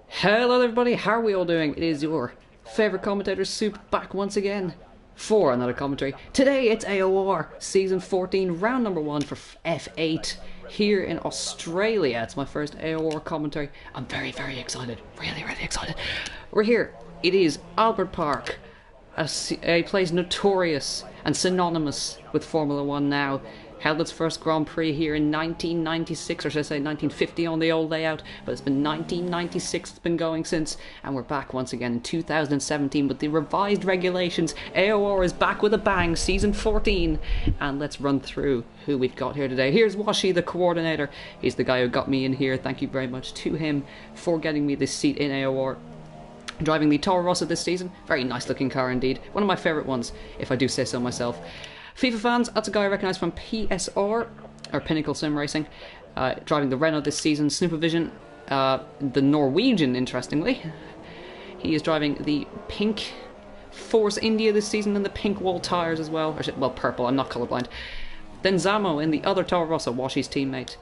Hello everybody, how are we all doing? It is your favourite commentator Soup back once again for another commentary. Today it's AOR Season 14, round number 1 for F8 here in Australia. It's my first AOR commentary. I'm very excited, really excited. We're here. It is Albert Park, a place notorious and synonymous with Formula 1 now. Held its first Grand Prix here in 1996, or should I say 1950 on the old layout, but it's been 1996 it's been going since, and we're back once again in 2017 with the revised regulations. AOR is back with a bang, Season 14, and let's run through who we've got here today. Here's Washi, the coordinator. He's the guy who got me in here. Thank you very much to him for getting me this seat in AOR. Driving the Toro Rosso this season, very nice looking car indeed, one of my favourite ones, if I do say so myself. FIFA fans, that's a guy I recognise from PSR, or Pinnacle Sim Racing, driving the Renault this season. Supervision, the Norwegian, interestingly. He is driving the pink Force India this season and the pink wall tyres as well. Or, well, purple, I'm not colourblind. Then Zamo in the other Toro Rosso, Washi's teammate.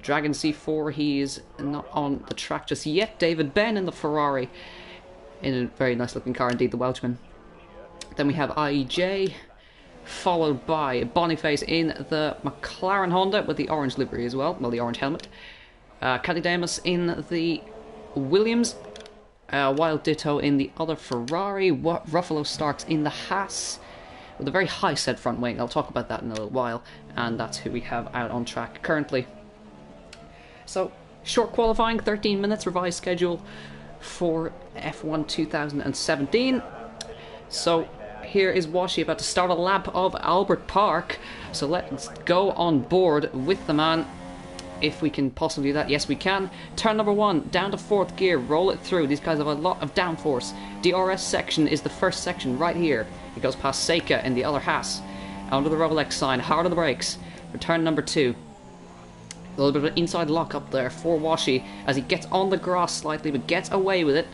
Dragon C4, he is not on the track just yet. David Ben in the Ferrari, in a very nice looking car indeed, the Welshman. Then we have IEJ, followed by Boniface in the McLaren Honda with the orange livery as well, the orange helmet. Cadidamus in the Williams, Wild Ditto in the other Ferrari, Ruffalo Starks in the Haas with a very high set front wing. I'll talk about that in a little while, and that's who we have out on track currently. So, short qualifying, 13 minutes, revised schedule for F1 2017. So, here is Washi about to start a lap of Albert Park, so let's go on board with the man, if we can possibly do that. Yes, we can. Turn number 1, down to 4th gear, roll it through. These guys have a lot of downforce. DRS section is the first section right here. It goes past Seika in the other Haas, under the Rolex sign, hard on the brakes. Turn number 2. A little bit of an inside lock up there for Washi as he gets on the grass slightly, but gets away with it,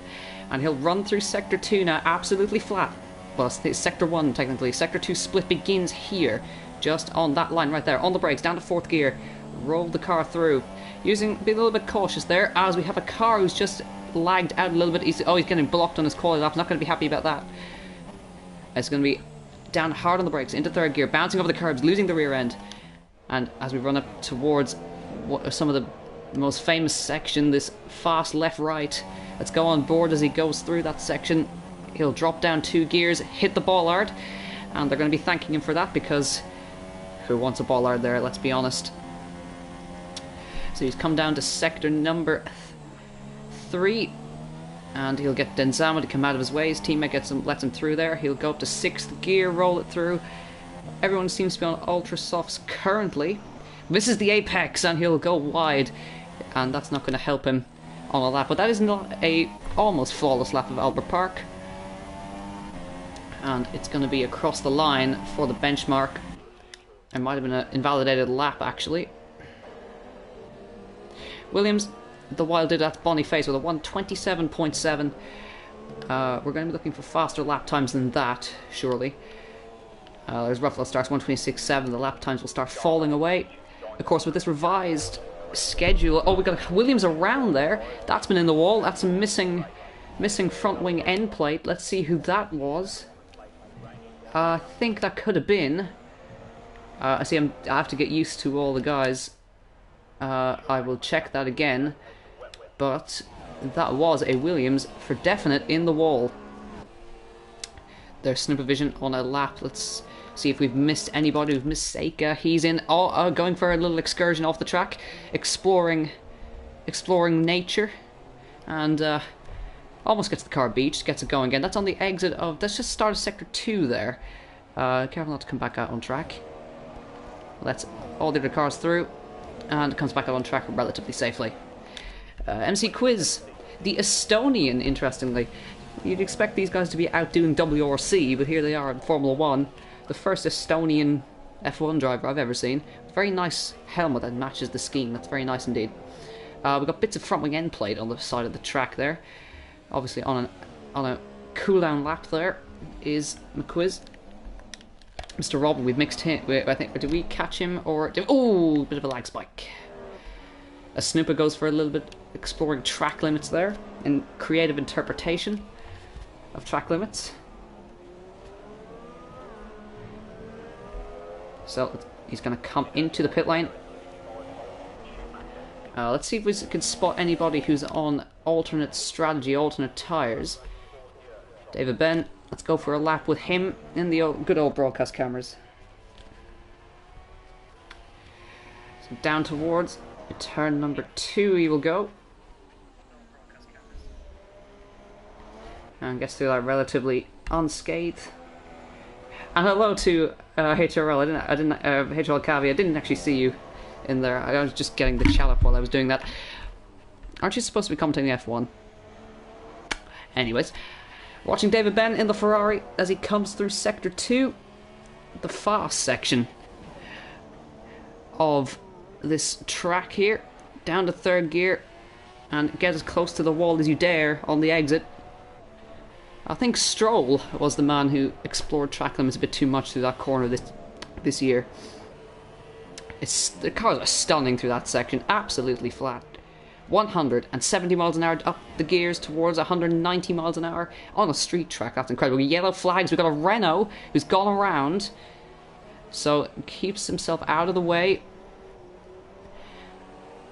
and he'll run through Sector 2 now, absolutely flat. Well, it's Sector 1 technically. Sector 2 split begins here, just on that line right there, on the brakes, down to 4th gear. Roll the car through. Be a little bit cautious there, as we have a car who's just lagged out a little bit. He's getting blocked on his quality lap. Not going to be happy about that. It's going to be down hard on the brakes, into 3rd gear, bouncing over the curbs, losing the rear end. And as we run up towards some of the most famous section, this fast left-right, let's go on board as he goes through that section. He'll drop down 2 gears, hit the bollard, and they're going to be thanking him for that, because who wants a bollard there, let's be honest. So he's come down to sector number 3, and he'll get Denzama to come out of his way. His teammate lets him through there. He'll go up to 6th gear, roll it through. Everyone seems to be on ultra softs currently. This is the apex, and he'll go wide, and that's not going to help him on a lap. But that is not a almost flawless lap of Albert Park. And it's going to be across the line for the benchmark. It might have been an invalidated lap, actually. Williams, the Wild did that's Boniface with a 1:27.7. We're going to be looking for faster lap times than that, surely. There's Ruffalo Starks 1:26.7. The lap times will start falling away. Of course, with this revised schedule... Oh, we got Williams around there. That's been in the wall. That's a missing front wing end plate. Let's see who that was. I think that could have been... I have to get used to all the guys. I will check that again. But that was a Williams for definite in the wall. There's snooper vision on a lap. Let's see if we've missed anybody. We've missed Seika. He's in, going for a little excursion off the track, exploring nature, and almost gets the car beached, gets it going again. That's on the exit of... Let's just start Sector 2 there. Careful not to come back out on track. Let's all the other cars through, and it comes back out on track relatively safely. MC Quiz, the Estonian, interestingly. You'd expect these guys to be outdoing WRC, but here they are in Formula 1. The first Estonian F1 driver I've ever seen. Very nice helmet that matches the scheme. That's very nice indeed. We've got bits of front wing end plate on the side of the track there. Obviously on a cool down lap there is McQuiz. Mr. Robin, we've mixed him. I think, did we catch him or... Oh, bit of a lag spike. A snooper goes for a little bit exploring track limits there and creative interpretation of track limits. So he's going to come into the pit lane. Let's see if we can spot anybody who's on alternate strategy, alternate tyres. David Ben, let's go for a lap with him in the good old broadcast cameras. So down towards turn number 2 he will go. And gets through that relatively unscathed. And hello to HRL. I didn't HRL Cavi. I didn't actually see you in there. I was just getting the chat up while I was doing that. Aren't you supposed to be commentating F1? Anyways, watching David Ben in the Ferrari as he comes through sector 2, the fast section of this track here, down to 3rd gear, and get as close to the wall as you dare on the exit. I think Stroll was the man who explored track limits a bit too much through that corner this year. The cars are stunning through that section, absolutely flat. 170 miles an hour up the gears towards 190 miles an hour on a street track. That's incredible. Yellow flags. We've got a Renault who's gone around, so keeps himself out of the way.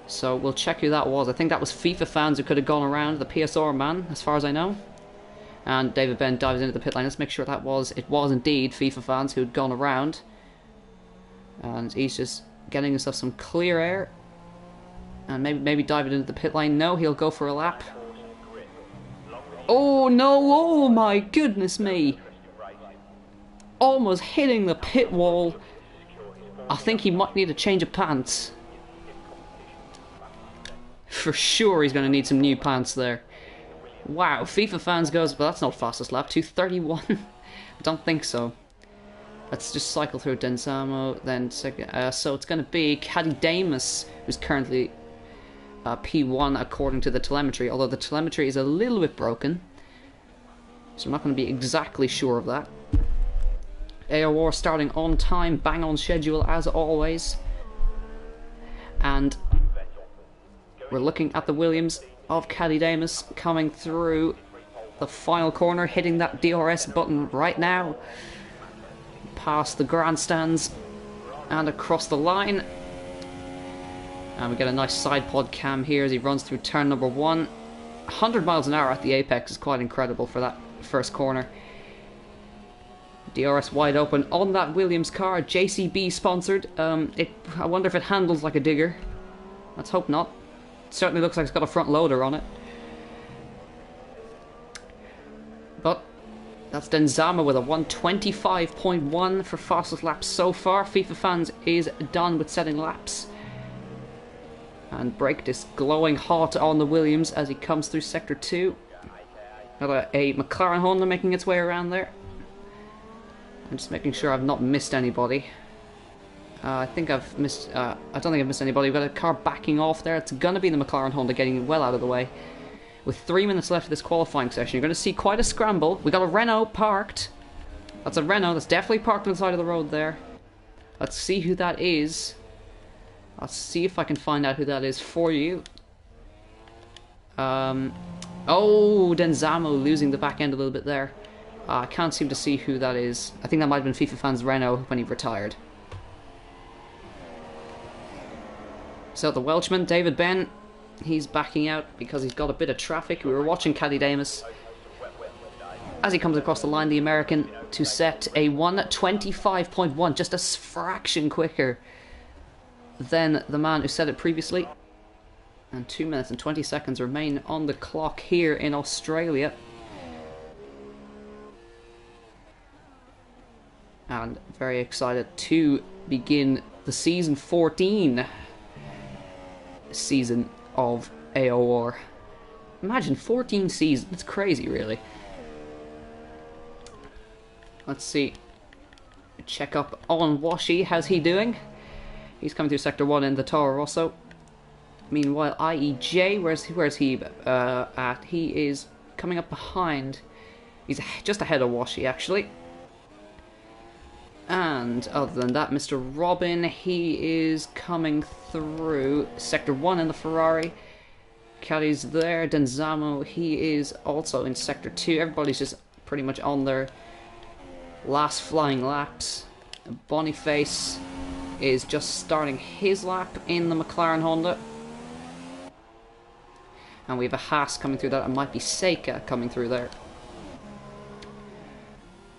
So we'll check who that was. I think that was FIFA fans who could have gone around the PS4 man, as far as I know. And David Ben dives into the pit lane. Let's make sure it was indeed FIFA fans who had gone around. And he's just getting himself some clear air. And maybe diving into the pit lane. No, he'll go for a lap. Oh no, oh my goodness me. Almost hitting the pit wall. I think he might need a change of pants. For sure he's going to need some new pants there. Wow, FIFA fans goes, but that's not fastest lap, 2:31. I don't think so. Let's just cycle through Denzamo, then so it's going to be Caddy Damus, who's currently P1 according to the telemetry, although the telemetry is a little bit broken, so I'm not going to be exactly sure of that. AOR starting on time, bang on schedule as always, and we're looking at the Williams of Caddy Damus coming through the final corner, hitting that DRS button right now, past the grandstands and across the line. And we get a nice side pod cam here as he runs through turn number 1. 100 miles an hour at the apex is quite incredible for that first corner. DRS wide open on that Williams car, JCB sponsored. I wonder if it handles like a digger. Let's hope not. Certainly looks like it's got a front loader on it. But that's Denzama with a 125.1 for fastest laps so far. FIFA fans is done with setting laps. And brake disc glowing hot on the Williams as he comes through sector 2. Got a McLaren Honda making its way around there. I'm just making sure I've not missed anybody. I think I've missed, I don't think I've missed anybody. We've got a car backing off there. It's going to be the McLaren Honda getting well out of the way. With 3 minutes left of this qualifying session, you're going to see quite a scramble. We've got a Renault parked. That's a Renault that's definitely parked on the side of the road there. Let's see who that is. I'll see if I can find out who that is for you. Oh, Denzamo losing the back end a little bit there. I can't seem to see who that is. I think that might have been FIFA fans Renault when he retired. So the Welshman, David Ben, he's backing out because he's got a bit of traffic. We were watching Caddy Damus as he comes across the line, the American, to set a 125.1, just a fraction quicker than the man who said it previously. And 2 minutes and 20 seconds remain on the clock here in Australia. And very excited to begin the season 14 season of AOR. Imagine 14 seasons, it's crazy really. Let's see. Check up on Washi, how's he doing? He's coming through sector 1 in the Toro Rosso. Meanwhile, IEJ, where's he at? He is coming up behind. He's just ahead of Washi actually. And other than that, Mr. Robin, he is coming through Sector 1 in the Ferrari. Caddy's there. Denzamo, he is also in Sector 2. Everybody's just pretty much on their last flying laps. Boniface is just starting his lap in the McLaren Honda. And we have a Haas coming through that. It might be Seika coming through there.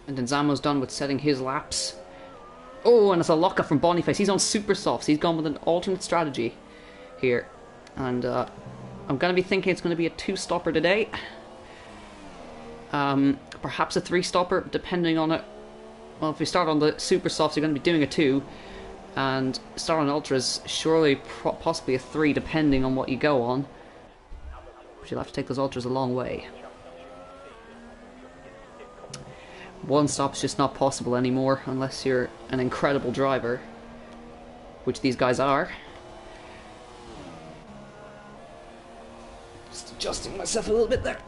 And then Zamo's done with setting his laps. Oh, and it's a lockup from Boniface. He's on super softs. He's gone with an alternate strategy here. And I'm going to be thinking it's going to be a 2-stopper today. Perhaps a 3-stopper, depending on it. Well, if we start on the super softs, you're going to be doing a 2. And start on ultras, surely possibly a 3, depending on what you go on. But you'll have to take those ultras a long way. 1 stop's just not possible anymore unless you're an incredible driver, which these guys are. Just adjusting myself a little bit there.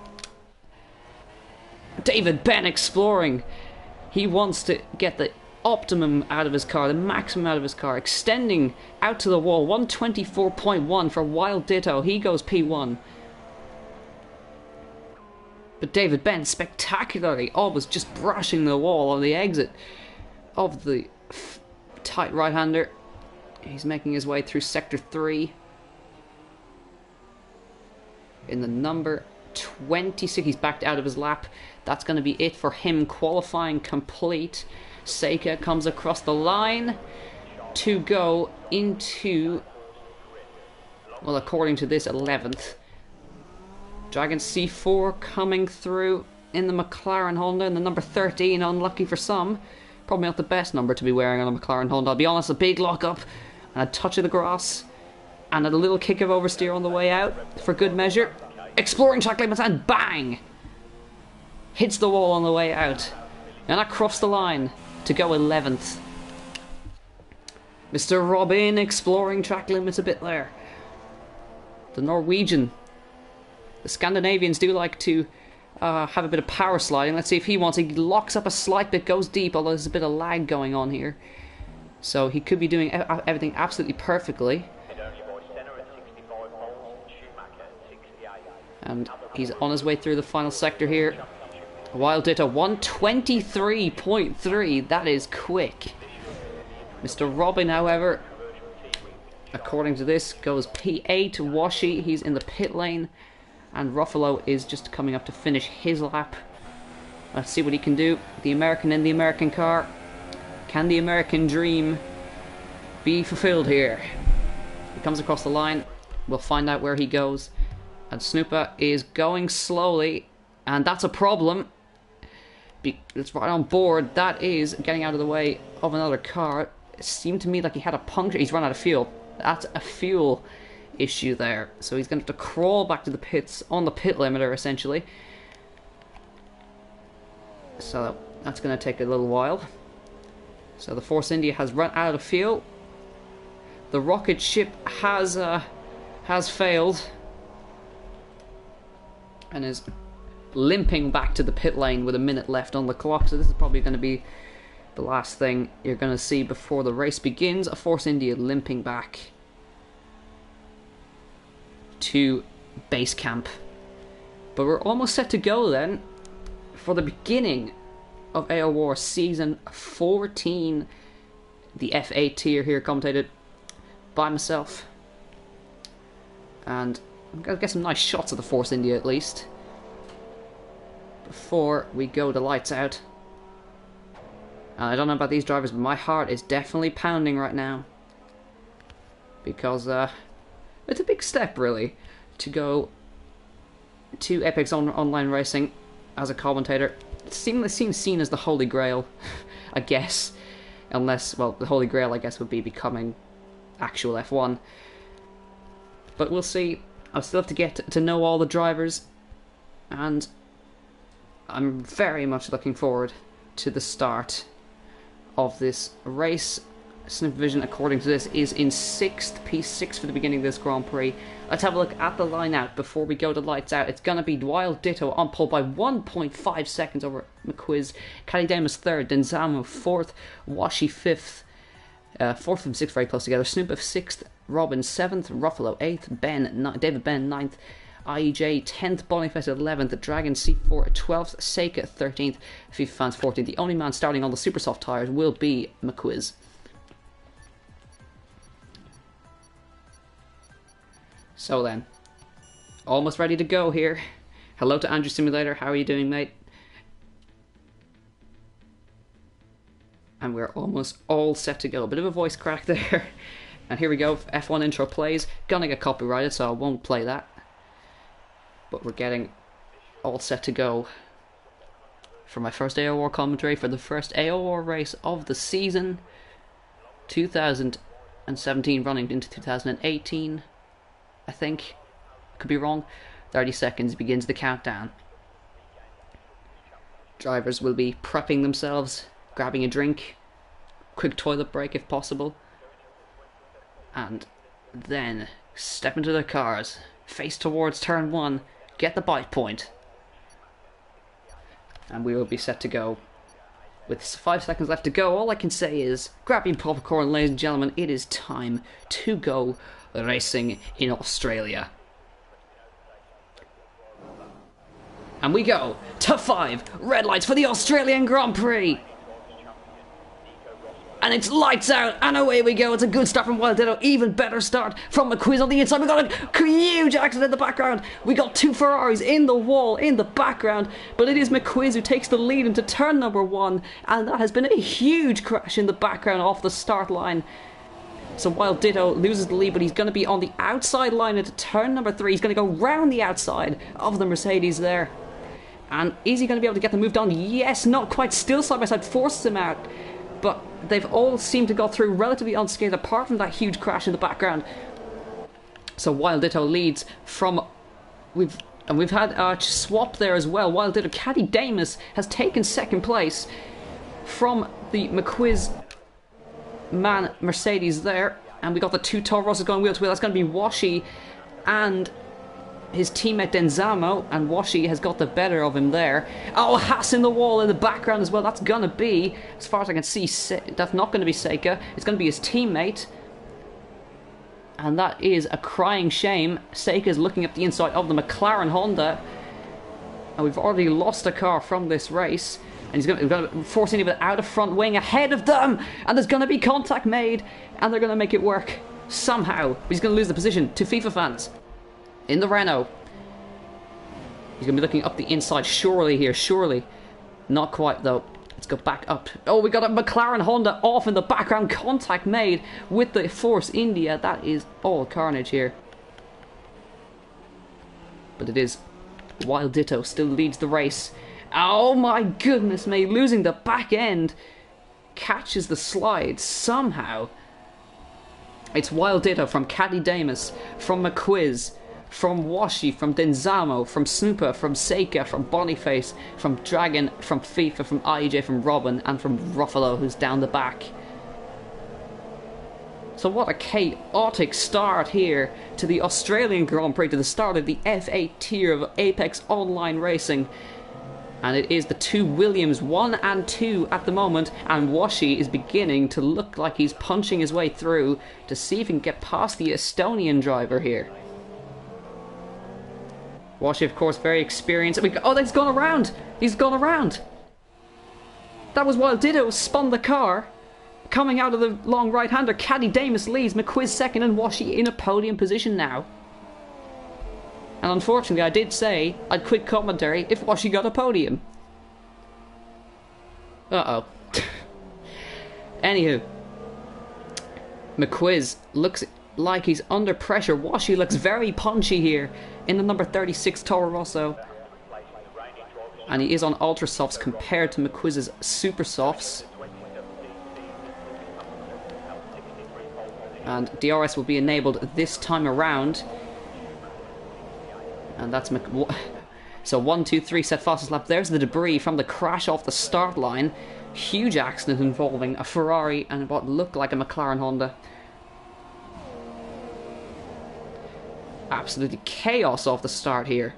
David Ben exploring. He wants to get the optimum out of his car, the maximum out of his car, extending out to the wall. 124.1 for Wild Ditto. He goes P1. But David Ben spectacularly was just brushing the wall on the exit of the tight right-hander. He's making his way through Sector 3. In the number 26, he's backed out of his lap. That's going to be it for him. Qualifying complete. Seika comes across the line to go into, well, according to this, 11th. Dragon C4 coming through in the McLaren Honda in the number 13, unlucky for some. Probably not the best number to be wearing on a McLaren Honda. I'll be honest, a big lockup and a touch of the grass and a little kick of oversteer on the way out for good measure. Exploring track limits and bang! Hits the wall on the way out and across the line to go 11th. Mr. Robin exploring track limits a bit there. The Norwegian. The Scandinavians do like to have a bit of power sliding. Let's see if he wants. He locks up a slight bit, goes deep, although there's a bit of lag going on here. So he could be doing everything absolutely perfectly. And he's on his way through the final sector here. Wild Ditto, 123.3. That is quick. Mr. Robin, however, according to this, goes P8. Washi, he's in the pit lane. And Ruffalo is just coming up to finish his lap. Let's see what he can do. The American in the American car. Can the American dream be fulfilled here? He comes across the line. We'll find out where he goes. And Snoopa is going slowly. And that's a problem. It's right on board. That is getting out of the way of another car. It seemed to me like he had a puncture. He's run out of fuel. That's a fuel issue there. So he's going to have to crawl back to the pits on the pit limiter, essentially. So that's going to take a little while. So the Force India has run out of fuel. The rocket ship has failed. And is limping back to the pit lane with a minute left on the clock. So this is probably going to be the last thing you're going to see before the race begins. A Force India limping back to base camp. But we're almost set to go then for the beginning of AOR Season 14. The F8 tier here, commentated by myself. And I'm going to get some nice shots of the Force India at least before we go to lights out. And I don't know about these drivers, but my heart is definitely pounding right now. Because it's a big step, really, to go to Epic's online racing as a commentator. It seems seen as the Holy Grail, I guess. Unless, well, the Holy Grail, I guess, would be becoming actual F1. But we'll see. I'll still have to get to know all the drivers. And I'm very much looking forward to the start of this race. Vision, according to this, is in 6th, P6 for the beginning of this Grand Prix. Let's have a look at the line out before we go to lights out. It's going to be Wild Ditto on pole by 1.5 seconds over McQuiz. Calidamus 3rd, Denzamo 4th, Washi 5th. 4th and 6th very close together. Snoop of 6th, Robin 7th, Ruffalo 8th, David Ben 9th, IEJ 10th, Boniface 11th, Dragon C4 12th, Seika 13th, FIFA Fans 14th. The only man starting on the super soft tyres will be McQuiz. So then, almost ready to go here. Hello to Andrew Simulator, how are you doing, mate? And we're almost all set to go. A bit of a voice crack there. And here we go, F1 intro plays. Gonna get copyrighted, so I won't play that. But we're getting all set to go for my first AOR commentary for the first AOR race of the season. 2017 running into 2018. I think. Could be wrong. 30 seconds begins the countdown. Drivers will be prepping themselves, grabbing a drink, quick toilet break if possible, and then step into their cars, face towards turn 1, get the bite point, and we will be set to go. With 5 seconds left to go, all I can say is, grab your popcorn, ladies and gentlemen, it is time to go racing in Australia. And we go to 5 red lights for the Australian Grand Prix. And it's lights out, and away we go. It's a good start from Wild Ditto, even better start from McQuiz on the inside. We got a huge accident in the background. We got 2 Ferraris in the wall, in the background, but it is McQuiz who takes the lead into turn number 1, and that has been a huge crash in the background off the start line. So Wild Ditto loses the lead, but he's going to be on the outside line into turn number 3. He's going to go round the outside of the Mercedes there. And is he going to be able to get the move done? Yes, not quite. Still side by side, forces him out. But they've all seemed to go through relatively unscathed, apart from that huge crash in the background. So Wild Ditto leads from... We've had a swap there as well. Wild Ditto, Caddy Damus has taken 2nd place from the McQuiz man Mercedes there. And we got the 2 Toro Rossos going wheel to wheel. That's going to be Washi and his teammate Denzamo, and Washi has got the better of him there. Oh, Haas in the wall in the background as well. That's going to be, as far as I can see, that's not going to be Seika. It's going to be his teammate. And that is a crying shame. Seika is looking up the inside of the McLaren Honda. And we've already lost a car from this race. And he's going to force him out of front wing ahead of them. And there's going to be contact made. And they're going to make it work somehow. But he's going to lose the position to FIFA Fans in the Renault. He's going to be looking up the inside, surely here, surely. Not quite though. Let's go back up. Oh, we got a McLaren Honda off in the background. Contact made with the Force India. That is all carnage here. But it is Wild Ditto still leads the race. Oh my goodness me, losing the back end. Catches the slide somehow. It's Wild Ditto from Caddy Damus, from McQuiz, from Washi, from Denzamo, from Snooper, from Seika, from Boniface, from Dragon, from FIFA, from IEJ, from Robin, and from Ruffalo, who's down the back. So what a chaotic start here to the Australian Grand Prix, to the start of the F8 tier of Apex Online Racing. And it is the 2 Williams, 1 and 2 at the moment, and Washi is beginning to look like he's punching his way through to see if he can get past the Estonian driver here. Washi, of course, very experienced. Oh, he's gone around! He's gone around! That was Wild Ditto spun the car. Coming out of the long right-hander, Caddy Damus leads, McQuiz 2nd, and Washi in a podium position now. And unfortunately, I did say I'd quit commentary if Washi got a podium. Uh-oh. Anywho. McQuiz looks like he's under pressure. Washi looks very punchy here in the number 36 Toro Rosso. And he is on Ultra Softs compared to McQuiz's Super Softs. And DRS will be enabled this time around. And that's so 1, 2, 3 set fastest lap. There's the debris from the crash off the start line. Huge accident involving a Ferrari and what looked like a McLaren Honda. Absolutely chaos off the start here.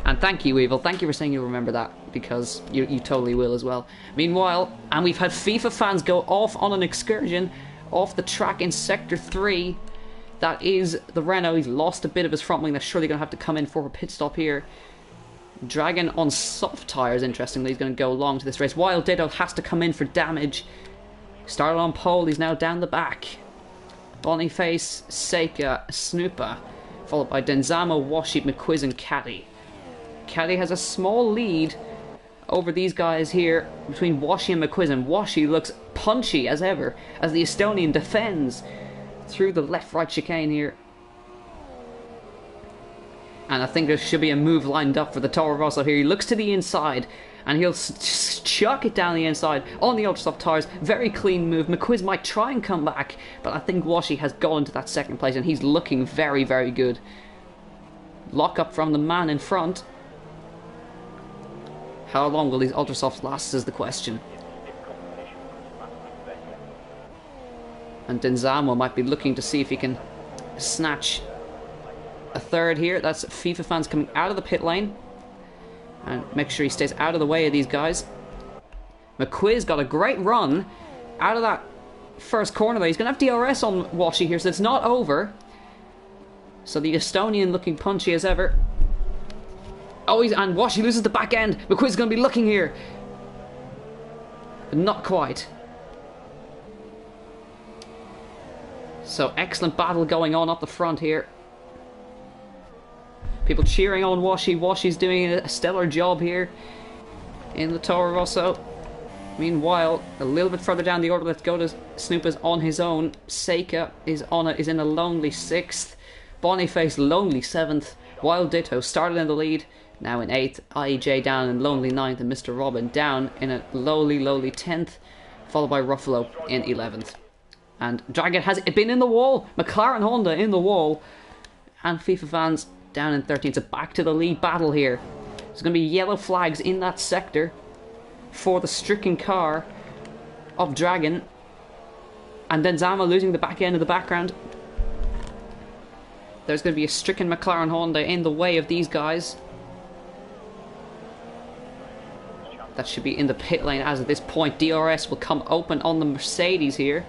And thank you, Evil. Thank you for saying you'll remember that, because you totally will as well. Meanwhile, and we've had FIFA fans go off on an excursion off the track in Sector 3. That is the Renault. He's lost a bit of his front wing. That's surely going to have to come in for a pit stop here. Dragon on soft tyres, interestingly, is going to go along to this race. Wild Ditto has to come in for damage. Started on pole, he's now down the back. Boniface, Seika, Snoopa, followed by Denzamo, Washi, McQuiz and Caddy. Caddy has a small lead over these guys here between Washi and McQuiz, and Washi looks punchy as ever as the Estonian defends through the left-right chicane here. And I think there should be a move lined up for the Toro Rosso here. He looks to the inside and he'll chuck it down the inside on the ultra soft tyres. Very clean move. McQuiz might try and come back, but I think Washi has gone to that second place and he's looking very, very good. Lock up from the man in front. How long will these ultra softs last is the question. And Denzamo might be looking to see if he can snatch a third here. That's FIFA fans coming out of the pit lane. And make sure he stays out of the way of these guys. McQuiz got a great run out of that first corner there. He's going to have DRS on Washi here, so it's not over. So the Estonian looking punchy as ever. Oh, and Washi loses the back end. McQuiz is going to be looking here. But not quite. So excellent battle going on up the front here. People cheering on Washi. Washi's doing a stellar job here in the Toro Rosso. Meanwhile, a little bit further down the order, let's go to Snoopa's on his own. Seika is in a lonely 6th. Boniface lonely 7th. Wild Ditto started in the lead, now in 8th. IEJ down in lonely 9th, and Mr. Robin down in a lowly 10th, followed by Ruffalo in 11th. And Dragon has been in the wall. McLaren Honda in the wall. And FIFA fans down in 13th. So back to the lead battle here. There's going to be yellow flags in that sector for the stricken car of Dragon. And then Zama losing the back end of the background. There's going to be a stricken McLaren Honda in the way of these guys. That should be in the pit lane as of this point. DRS will come open on the Mercedes here.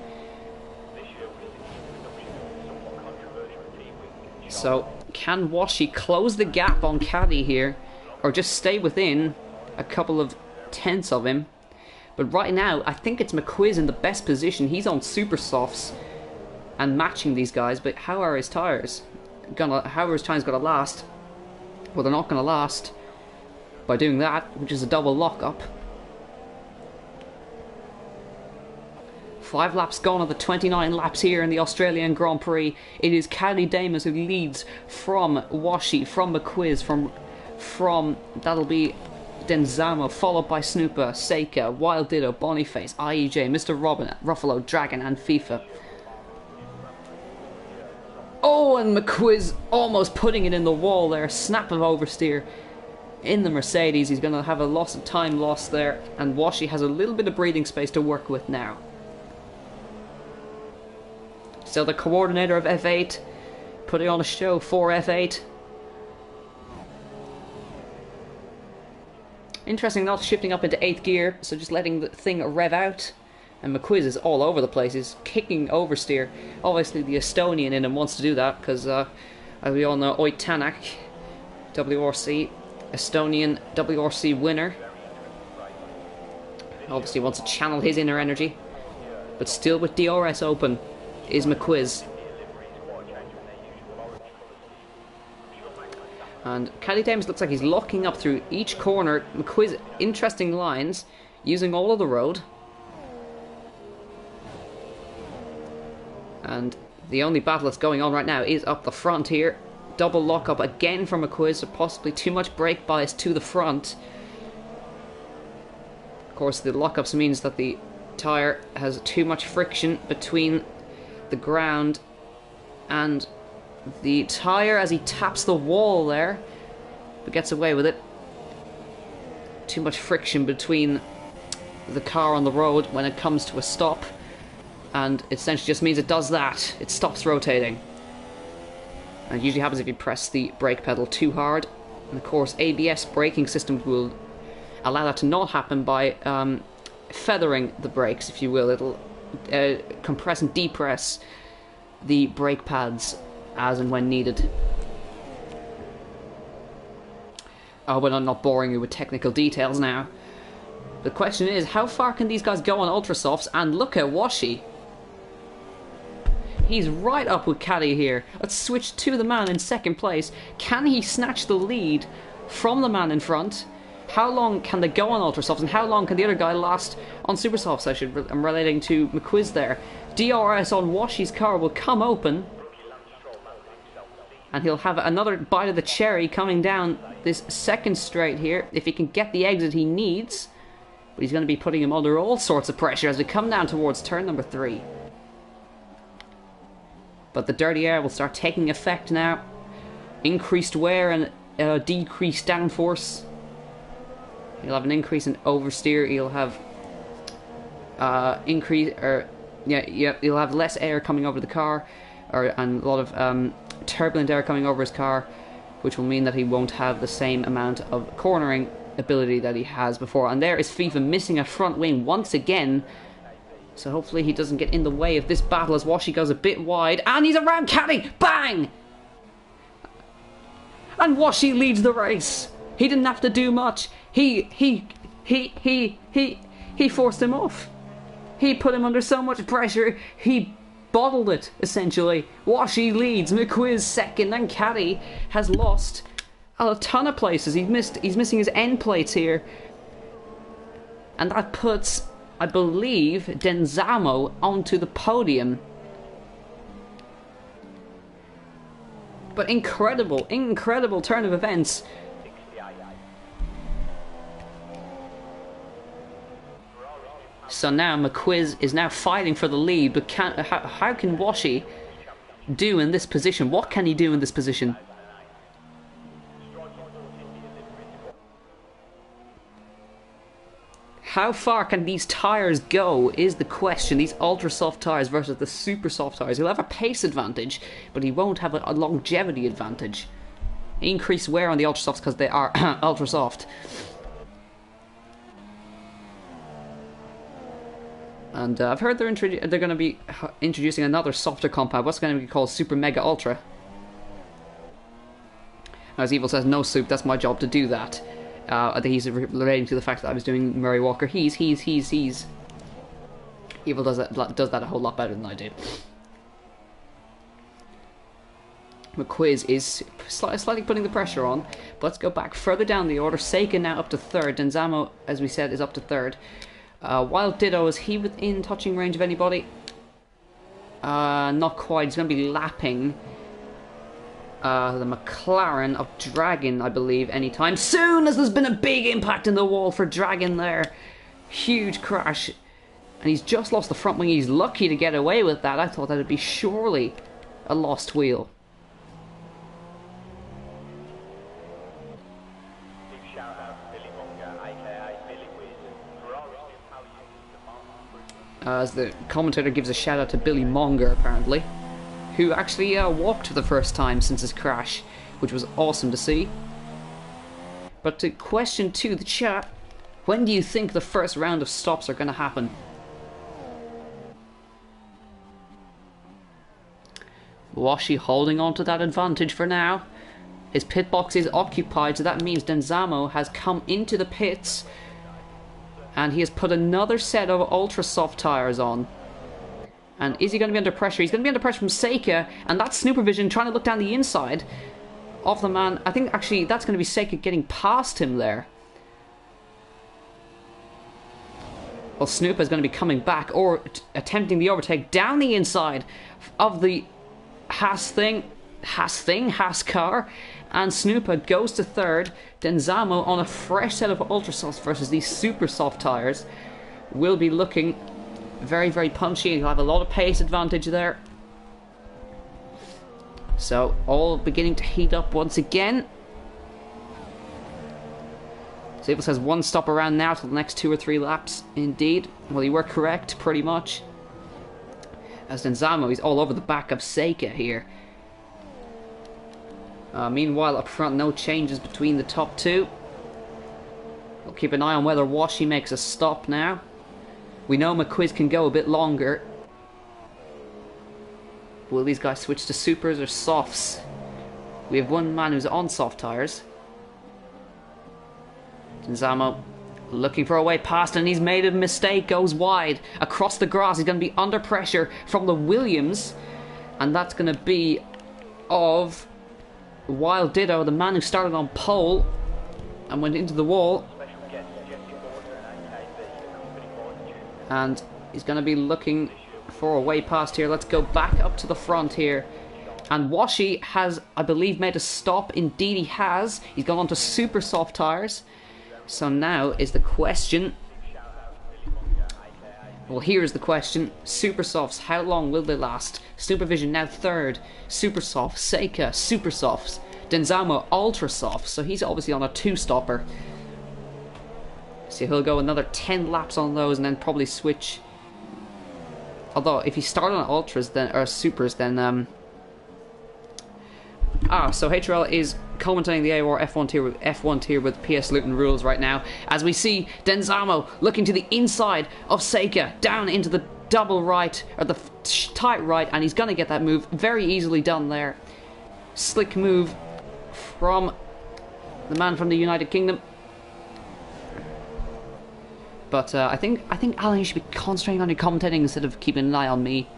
So, can Washi close the gap on Caddy here, or just stay within a couple of tenths of him? But right now, I think it's McQuiz in the best position. He's on super softs and matching these guys, but how are his tyres? How are his tyres going to last? Well, they're not going to last by doing that, which is a double lock-up. 5 laps gone of the 29 laps here in the Australian Grand Prix. It is Caddy Damas who leads from Washi, from McQuiz, from that'll be Denzamo, followed by Snoopa, Seika, Wild Ditto, Boniface, IEJ, Mr. Robin, Ruffalo, Dragon and FIFA. Oh, and McQuiz almost putting it in the wall there. Snap of oversteer in the Mercedes. He's going to have a loss of time lost there, and Washi has a little bit of breathing space to work with now. So the coordinator of F8 putting on a show for F8. Interesting, not shifting up into 8th gear, so just letting the thing rev out. And McQuiz is all over the place. He's kicking oversteer. Obviously the Estonian in him wants to do that because, as we all know, Oit Tanak, WRC, Estonian WRC winner. Obviously wants to channel his inner energy. But still with DRS open is McQuiz. And Caddy Dames looks like he's locking up through each corner. McQuiz, interesting lines, using all of the road. And the only battle that's going on right now is up the front here. Double lock-up again from McQuiz, so possibly too much brake bias to the front. Of course, the lock-ups means that the tyre has too much friction between the ground and the tyre as he taps the wall there, but gets away with it. too much friction between the car on the road when it comes to a stop, and it essentially just means it does that. It stops rotating. And it usually happens if you press the brake pedal too hard. And of course, ABS braking systems will allow that to not happen by feathering the brakes, if you will. It'll compress and depress the brake pads as and when needed. Oh, but I'm not boring you with technical details now. The question is, how far can these guys go on Ultra Softs? And look at Washi. He's right up with Caddy here. Let's switch to the man in second place. Can he snatch the lead from the man in front? How long can they go on Ultra Softs, and how long can the other guy last on Super Softs? I'm relating to McQuiz there. DRS on Washi's car will come open, and he'll have another bite of the cherry coming down this second straight here, if he can get the exit he needs. But he's going to be putting him under all sorts of pressure as we come down towards turn number 3. But the dirty air will start taking effect now. Increased wear and decreased downforce. He'll have an increase in oversteer. He'll have he'll have less air coming over the car, and a lot of turbulent air coming over his car, which will mean that he won't have the same amount of cornering ability that he has before. And there is FIFA missing a front wing once again, so hopefully he doesn't get in the way of this battle as Washi goes a bit wide, and he's around Caddy. Bang! And Washi leads the race. He didn't have to do much. He forced him off. He put him under so much pressure, he bottled it, essentially. Washi leads, McQuiz second, and Caddy has lost a ton of places. He's missing his end plates here. And that puts, I believe, Denzamo onto the podium. But incredible turn of events. So now McQuiz is now fighting for the lead, but how can Washi do in this position? What can he do in this position? How far can these tyres go is the question. These ultra soft tyres versus the super soft tyres. He'll have a pace advantage, but he won't have a longevity advantage. Increased wear on the ultra softs because they are ultra soft. And I've heard they're going to be introducing another softer compound. What's going to be called Super Mega Ultra? As Evil says, no soup, that's my job to do that. I think he's relating to the fact that I was doing Murray Walker. He's. Evil does that a whole lot better than I do. McQuiz is slightly putting the pressure on. But let's go back further down the order. Seika now up to third. Denzamo, as we said, is up to third. Wild Ditto, is he within touching range of anybody? Not quite. He's going to be lapping the McLaren of Dragon, I believe, anytime soon, as there's been a big impact in the wall for Dragon there. Huge crash. And he's just lost the front wing. He's lucky to get away with that. I thought that would be surely a lost wheel. As the commentator gives a shout out to Billy Monger, apparently, who actually walked for the first time since his crash, which was awesome to see. But to question to the chat, when do you think the first round of stops are going to happen? Washi holding on to that advantage for now. His pit box is occupied, so that means Denzamo has come into the pits. And he has put another set of ultra soft tyres on. And is he going to be under pressure? He's going to be under pressure from Seika. And that's Snoopervision trying to look down the inside of the man. I think actually that's going to be Seika getting past him there. Well, Snooper is going to be coming back or attempting the overtake down the inside of the Haas car. And Snooper goes to third. Denzamo on a fresh set of ultra softs versus these super soft tyres will be looking very, very punchy. He'll have a lot of pace advantage there. So all beginning to heat up once again. Zabel says one stop around now till the next 2 or 3 laps. Indeed. Well, you were correct, pretty much. As Denzamo, he's all over the back of Seika here. Meanwhile, up front, no changes between the top 2. We'll keep an eye on whether Washi makes a stop now. We know McQuiz can go a bit longer. Will these guys switch to supers or softs? We have one man who's on soft tyres. Denzamo looking for a way past, and he's made a mistake, goes wide across the grass. He's going to be under pressure from the Williams, and that's going to be of Wild Ditto, the man who started on pole and went into the wall. And he's going to be looking for a way past here. Let's go back up to the front here. And Washi has, I believe, made a stop. Indeed he has. He's gone on to super soft tyres. So now is the question... Well, here's the question. Super softs, how long will they last? Supervision now third. Super soft, Seika, super softs. Denzamo, ultra soft. So he's obviously on a 2-stopper. So he'll go another 10 laps on those and then probably switch. Although if he started on ultras then, or supers, then so HRL is commentating the AOR F1 tier with PS Luton rules right now, as we see Denzamo looking to the inside of Seika, down into the double right, or the tight right, and he's going to get that move very easily done there. Slick move from the man from the United Kingdom. But I think Alan, you should be concentrating on your commentating instead of keeping an eye on me.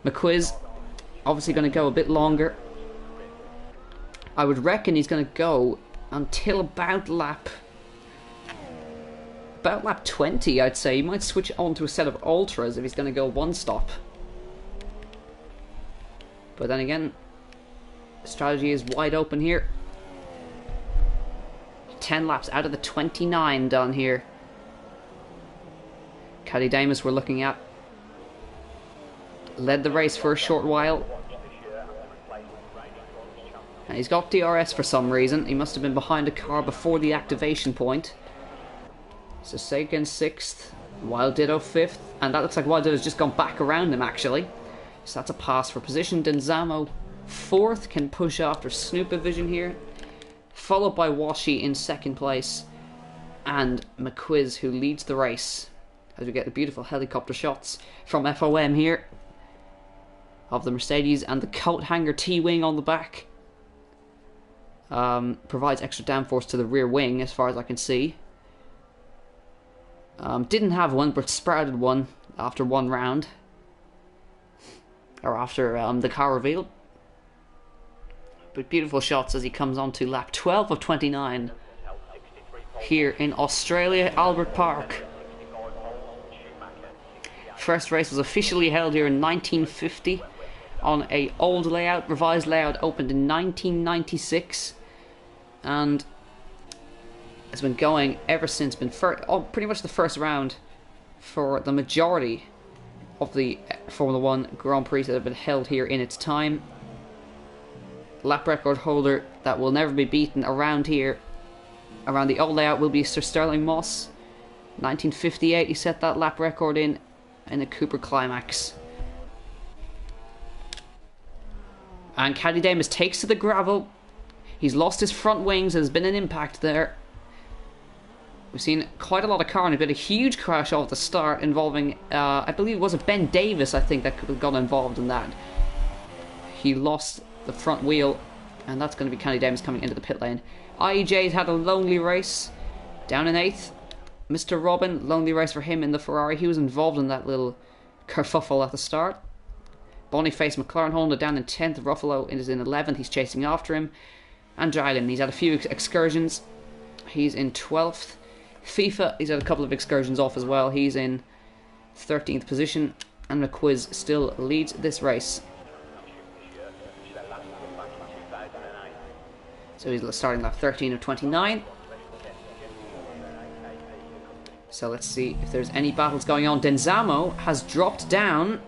McQuiz obviously going to go a bit longer. I would reckon he's going to go until about lap 20, I'd say. He might switch on to a set of ultras if he's going to go 1 stop. But then again, strategy is wide open here. 10 laps out of the 29 done here. Caddy Damus we're looking at. Led the race for a short while. And he's got DRS for some reason. He must have been behind a car before the activation point. So Sagan 6th. Wild Ditto 5th. And that looks like Wild Ditto's just gone back around him actually. So that's a pass for position. Denzamo 4th, can push after Snooper Vision here. Followed by Washi in 2nd place. And McQuiz, who leads the race. As we get the beautiful helicopter shots from FOM here. Of the Mercedes and the coat hanger T-wing on the back. Provides extra downforce to the rear wing as far as I can see. Didn't have one, but sprouted one after 1 round. Or after the car revealed. But beautiful shots as he comes on to lap 12 of 29. Here in Australia, Albert Park. First race was officially held here in 1950. On a old layout. Revised layout opened in 1996. And it's been going ever since. Been pretty much the first round for the majority of the Formula 1 Grand Prix that have been held here in its time. Lap record holder that will never be beaten around here, around the old layout, will be Sir Sterling Moss. 1958 he set that lap record in a Cooper Climax. And Caddy Damus takes to the gravel. He's lost his front wings. There's been an impact there. We've seen quite a lot of carnage. Been a huge crash off the start involving, I believe it was Ben Davis, I think, that could have got involved in that. He lost the front wheel, and that's going to be Caddy Damus coming into the pit lane. IEJ's had a lonely race, down in 8th. Mr. Robin, lonely race for him in the Ferrari. He was involved in that little kerfuffle at the start. Boniface McLaren Honda down in 10th. Ruffalo is in 11th. He's chasing after him. And Dragon, he's had a few excursions. He's in 12th. FIFA, he's had a couple of excursions off as well. He's in 13th position. And McQuiz still leads this race. So he's starting lap 13 of 29. So let's see if there's any battles going on. Denzamo has dropped down.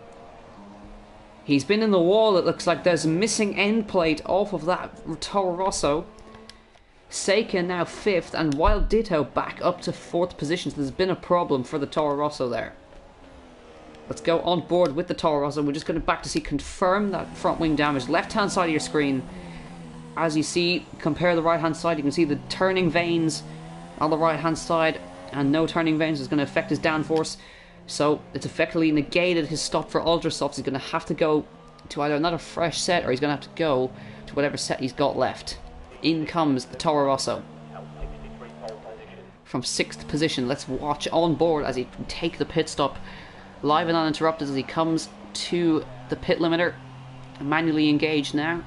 He's been in the wall. It looks like there's a missing end plate off of that Toro Rosso. Seika now 5th, and Wild Ditto back up to 4th position. So there's been a problem for the Toro Rosso there. Let's go on board with the Toro Rosso. We're just going to back to see confirm that front wing damage. Left hand side of your screen. As you see, compare the right hand side. You can see the turning vanes on the right hand side, and no turning vanes is going to affect his downforce. So it's effectively negated his stop for ultra softs. He's going to have to go to either another fresh set, or he's going to have to go to whatever set he's got left. In comes the Toro Rosso from 6th position. Let's watch on board as he can take the pit stop live and uninterrupted as he comes to the pit limiter. Manually engaged now.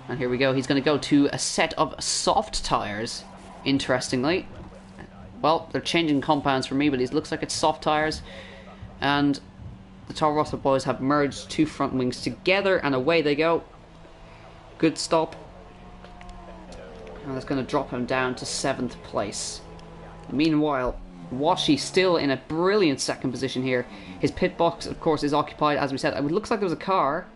And here we go. He's going to go to a set of soft tyres, interestingly. Well, they're changing compounds for me, but it looks like it's soft tyres. And the Toro Rosso boys have merged 2 front wings together, and away they go. Good stop. And that's going to drop him down to 7th place. Meanwhile, Washi still in a brilliant 2nd position here. His pit box, of course, is occupied, as we said. It looks like there was a car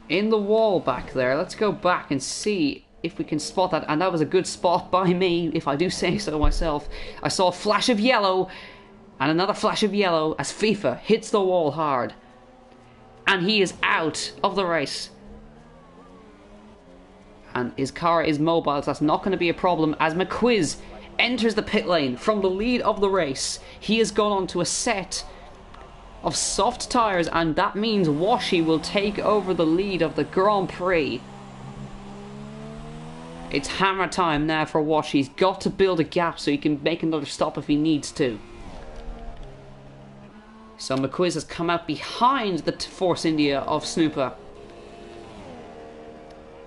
in the wall back there. Let's go back and see if we can spot that. And that was a good spot by me, if I do say so myself. I saw a flash of yellow and another flash of yellow as FIFA hits the wall hard. And he is out of the race. And his car is mobile, so that's not going to be a problem as McQuiz enters the pit lane from the lead of the race. He has gone on to a set of soft tyres, and that means Washi will take over the lead of the Grand Prix. It's hammer time now for Washi. He's got to build a gap so he can make another stop if he needs to. So McQuiz has come out behind the Force India of Snooper.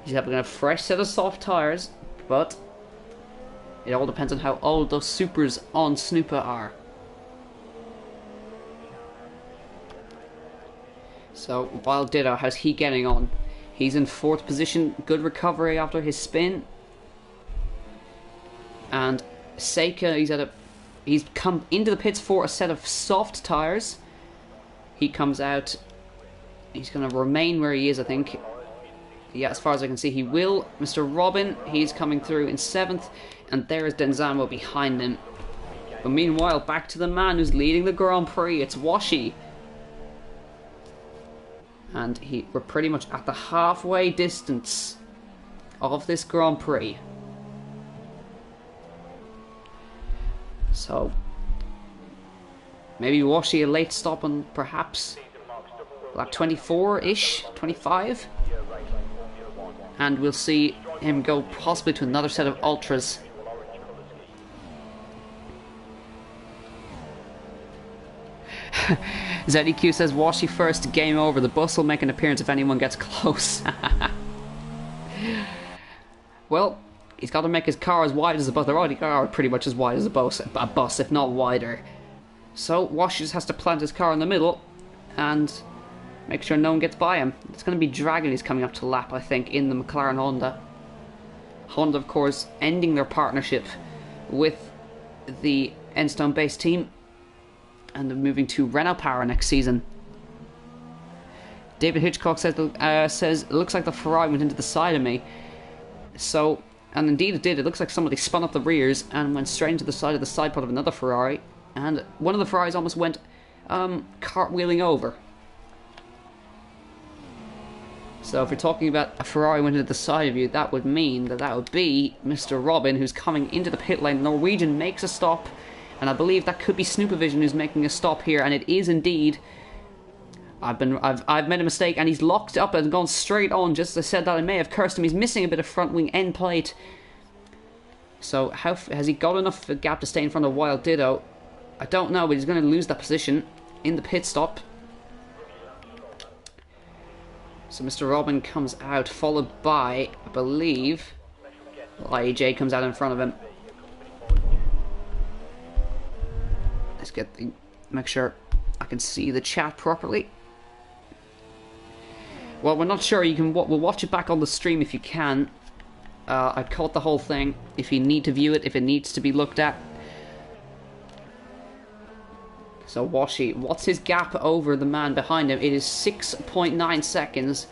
He's having a fresh set of soft tyres, but it all depends on how old those supers on Snooper are. So, Wild Ditto, how's he getting on? He's in 4th position, good recovery after his spin. And Seika, he's come into the pits for a set of soft tyres. He comes out, he's going to remain where he is, I think. Yeah, as far as I can see, he will. Mr. Robin, he's coming through in 7th, and there is Denzamo behind him. But meanwhile, back to the man who's leading the Grand Prix. It's Washi. And we're pretty much at the halfway distance of this Grand Prix. So, maybe Washi a late stop on perhaps like 24-ish, 25. And we'll see him go possibly to another set of ultras. ZEQ says Washi first, game over. The bus will make an appearance if anyone gets close. Well, he's got to make his car as wide as the bus. They're already pretty much as wide as a bus, if not wider. So Washi just has to plant his car in the middle and make sure no one gets by him. It's going to be Dragon who's coming up to lap, I think, in the McLaren Honda. Honda, of course, ending their partnership with the Enstone-based team, and they're moving to Renault Power next season. David Hitchcock says it looks like the Ferrari went into the side of me. So, and indeed it did. It looks like somebody spun up the rears and went straight into the side of the side pod of another Ferrari, and one of the Ferraris almost went cartwheeling over. So if you're talking about a Ferrari went into the side of you, that would mean that would be Mr. Robin, who's coming into the pit lane. Norwegian makes a stop, and I believe that could be Snoopervision who's making a stop here, and it is indeed. I've made a mistake, and he's locked up and gone straight on. Just as I said that, I may have cursed him. He's missing a bit of front wing end plate. So how has he got enough gap to stay in front of Wild Ditto? I don't know, but he's going to lose that position in the pit stop. So Mr. Robin comes out, followed by, I believe, IEJ comes out in front of him. Let's make sure I can see the chat properly. Well, we're not sure. We'll watch it back on the stream if you can. I caught the whole thing. If you need to view it, if it needs to be looked at. So Washi, what's his gap over the man behind him? It is 6.9 seconds.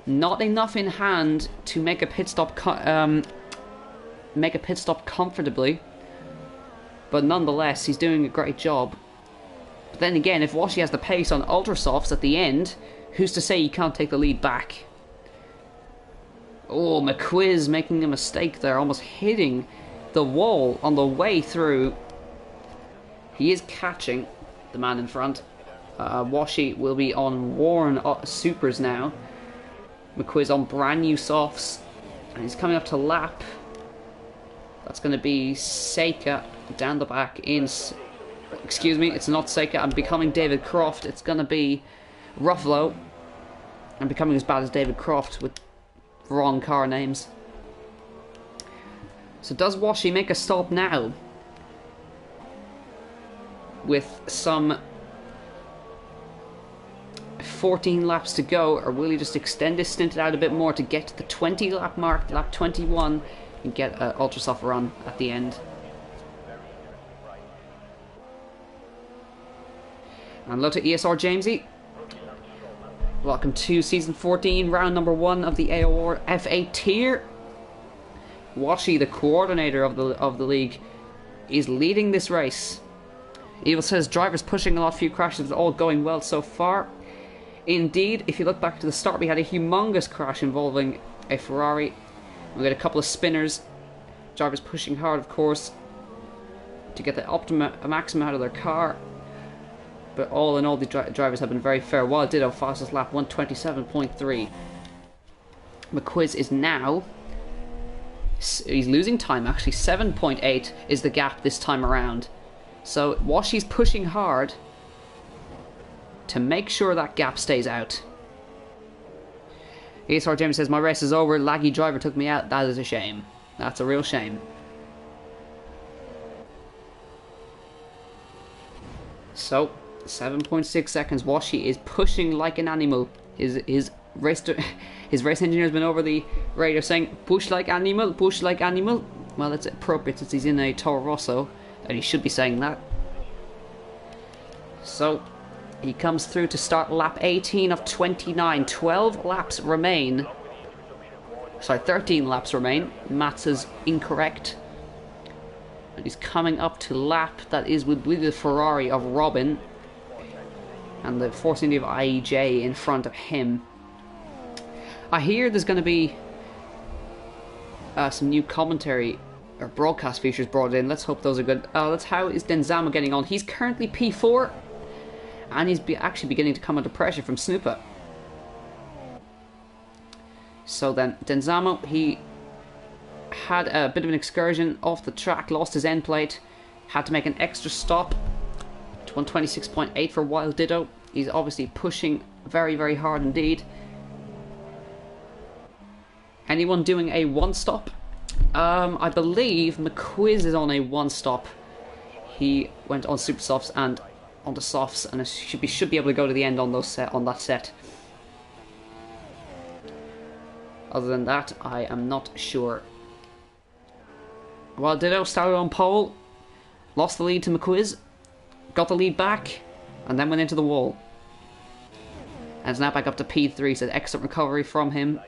Not enough in hand to make a pit stop comfortably, but nonetheless he's doing a great job. But then again, if Washi has the pace on ultra softs at the end, who's to say he can't take the lead back? Oh, McQuiz making a mistake there, almost hitting the wall on the way through. He is catching the man in front. Washi will be on worn supers now. McQuiz on brand new softs, and he's coming up to lap. That's going to be Seika down the back in. Excuse me, it's not Seika. I'm becoming David Croft. It's going to be Ruffalo. I'm becoming as bad as David Croft with wrong car names. So does Washi make a stop now? With some 14 laps to go, or will he just extend his stint out a bit more to get to the 20 lap mark, lap 21, and get an ultra soft run at the end? And hello to ESR Jamesy. Welcome to season 14, round number 1 of the AOR F8 tier. Washi, the coordinator of the league, is leading this race. Evil says drivers pushing a lot, few crashes, all going well so far. Indeed, if you look back to the start, we had a humongous crash involving a Ferrari. We got a couple of spinners. Drivers pushing hard, of course, to get the maximum out of their car. But all in all, the drivers have been very fair. Wild Ditto, fastest lap, 127.3. McQuiz is now... he's losing time, actually. 7.8 is the gap this time around. So Washi's pushing hard to make sure that gap stays out. ESR James says, my race is over, laggy driver took me out. That is a shame. That's a real shame. So, 7.6 seconds. Washi is pushing like an animal. His race engineer has been over the radio saying, push like animal, push like animal. Well, that's appropriate since he's in a Toro Rosso, and he should be saying that. So, he comes through to start lap 18 of 29. 12 laps remain. Sorry, 13 laps remain. Maths is incorrect. And he's coming up to lap that is with the Ferrari of Robin. And the Force India of IEJ in front of him. I hear there's going to be some new commentary or broadcast features brought in. Let's hope those are good. That's how is Denzamo getting on. He's currently P4. And he's actually beginning to come under pressure from Snooper. So then, Denzamo, he had a bit of an excursion off the track, lost his end plate, had to make an extra stop to 126.8 for Wild Ditto. He's obviously pushing very, very hard indeed. Anyone doing a one-stop? I believe McQuiz is on a one-stop. He went on super softs and onto softs, and should be able to go to the end on that set. Other than that, I am not sure. Well, Ditto started on pole, lost the lead to McQuiz, got the lead back, and then went into the wall. And is now back up to P3, so excellent recovery from him.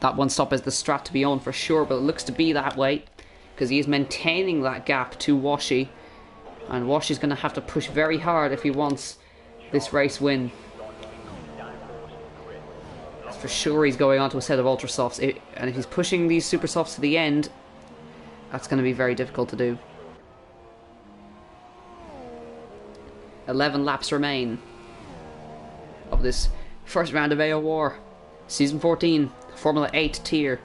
That one stop is the strat to be on for sure, but it looks to be that way, because he is maintaining that gap to Washi, and Washi's going to have to push very hard if he wants this race win. For sure he's going on to a set of ultra softs, and if he's pushing these super softs to the end, that's going to be very difficult to do. 11 laps remain of this first round of AOR Season 14 Formula 8 tier.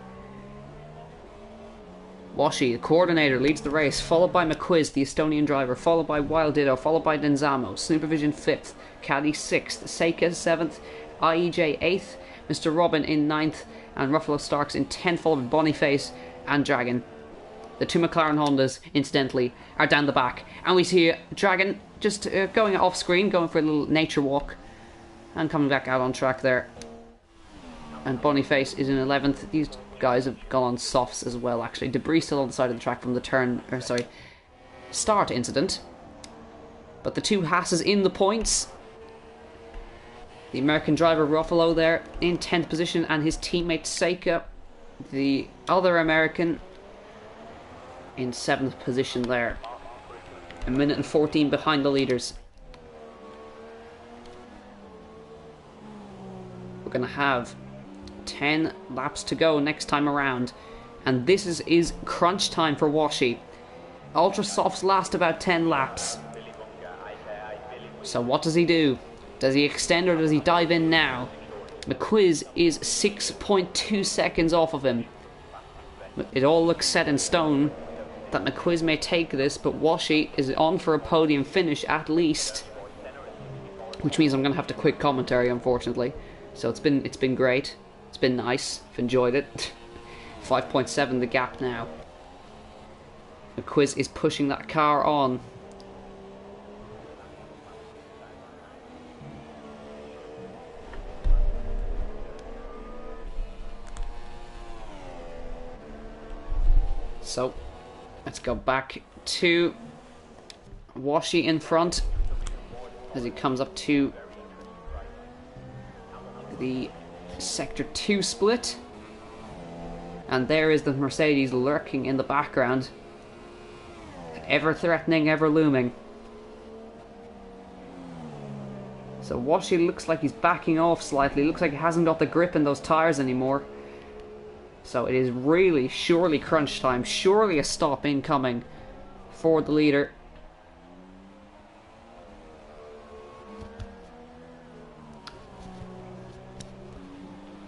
Washi, the coordinator, leads the race, followed by McQuiz, the Estonian driver, followed by Wild Ditto, followed by Denzamo, Snoopervision 5th, Caddy 6th, Seika 7th, IEJ 8th, Mr. Robin in 9th, and Ruffalo Starks in 10th, followed by Boniface and Dragon. The two McLaren Hondas, incidentally, are down the back. And we see Dragon just going off screen, going for a little nature walk, and coming back out on track there. And Boniface is in 11th. These guys have gone on softs as well, actually. Debris still on the side of the track from the start incident. But the two Hasses in the points. The American driver Ruffalo there in 10th position, and his teammate Seika, the other American, in 7th position there. A minute and 14 behind the leaders. We're going to have 10 laps to go next time around. And this is crunch time for Washi. Ultra Softs last about 10 laps. So what does he do? Does he extend or does he dive in now? McQuiz is 6.2 seconds off of him. It all looks set in stone that McQuiz may take this, but Washi is on for a podium finish at least. Which means I'm going to have to quit commentary, unfortunately. So it's been great. It's been nice. I've enjoyed it. 5.7 the gap now. McQuiz is pushing that car on. So, let's go back to Washi in front as he comes up to the Sector 2 split. And there is the Mercedes lurking in the background. Ever threatening, ever looming. So Washi looks like he's backing off slightly. Looks like he hasn't got the grip in those tyres anymore. So it is really, surely crunch time. Surely a stop incoming for the leader.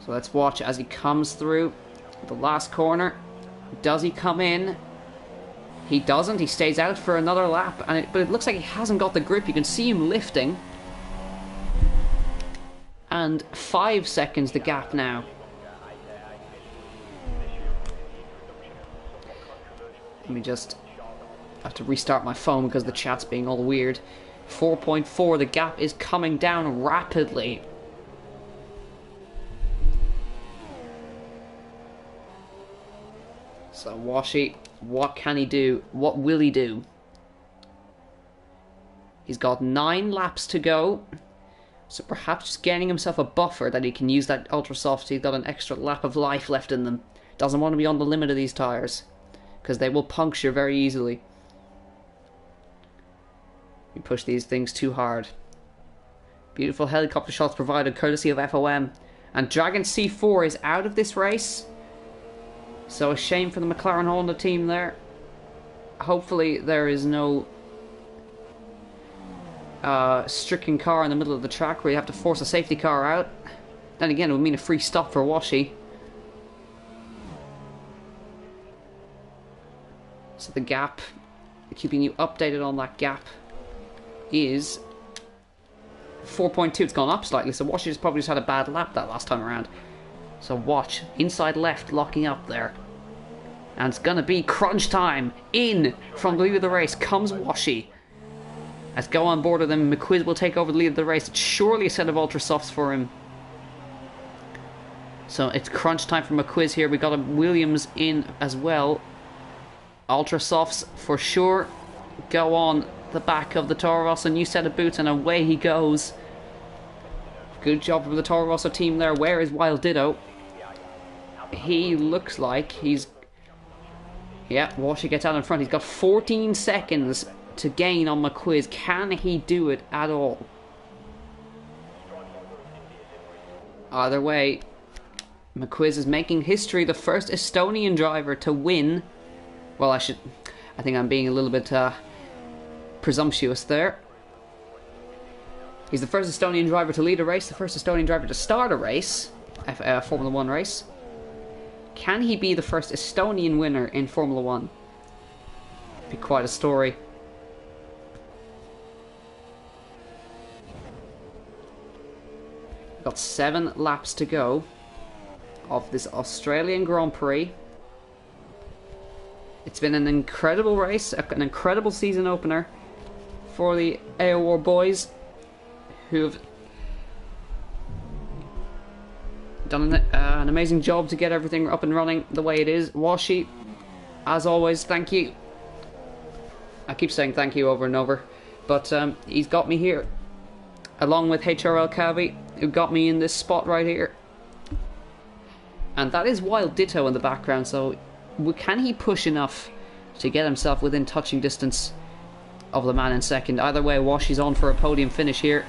So let's watch as he comes through the last corner. Does he come in? He doesn't. He stays out for another lap. But it looks like he hasn't got the grip. You can see him lifting. And 5 seconds the gap now. Let me just have to restart my phone because the chat's being all weird. 4.4, the gap is coming down rapidly. So Washi, what can he do? What will he do? He's got 9 laps to go. So perhaps just getting himself a buffer that he can use that Ultra Soft. He's got an extra lap of life left in them. Doesn't want to be on the limit of these tyres, because they will puncture very easily. You push these things too hard. Beautiful helicopter shots provided courtesy of FOM. And Dragon C4 is out of this race. So a shame for the McLaren Honda team there. Hopefully there is no stricken car in the middle of the track where you have to force a safety car out. Then again, it would mean a free stop for Washi. So the gap, keeping you updated on that gap, is 4.2. It's gone up slightly, so Washi just probably just had a bad lap that last time around. So watch, inside left, locking up there. And it's gonna be crunch time. In from the lead of the race comes Washi. Let's go on board with him. McQuiz will take over the lead of the race. It's surely a set of Ultra Softs for him. So it's crunch time for McQuiz here. We got a Williams in as well. Ultra Softs for sure go on the back of the Toro Rosso. New set of boots, and away he goes. Good job from the Toro Rosso team there. Where is Wild Ditto? He looks like he's... Yeah, Washi gets out in front. He's got 14 seconds to gain on McQuiz. Can he do it at all? Either way, McQuiz is making history. The first Estonian driver to win. Well, I think I'm being a little bit presumptuous there. He's the first Estonian driver to lead a race, the first Estonian driver to start a race, Formula 1 race. Can he be the first Estonian winner in Formula 1? Be quite a story. We've got 7 laps to go of this Australian Grand Prix. It's been an incredible race, an incredible season opener for the AOR boys, who've done an amazing job to get everything up and running the way it is. Washi, as always, thank you. I keep saying thank you over and over, But he's got me here, along with HRL Cavi, who got me in this spot right here. And that is Wild Ditto in the background, so can he push enough to get himself within touching distance of the man in second? Either way, Washi's on for a podium finish here.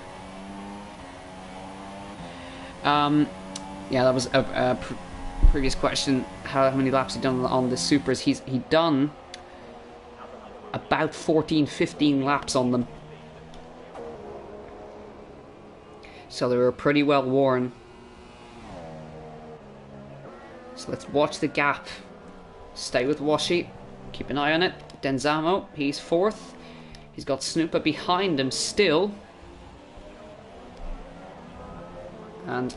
Yeah, that was a previous question, how many laps he done on the Supers. He done about 14-15 laps on them, so they were pretty well worn. So let's watch the gap. Stay with Washi, keep an eye on it. Denzamo, he's fourth. He's got Snooper behind him still. And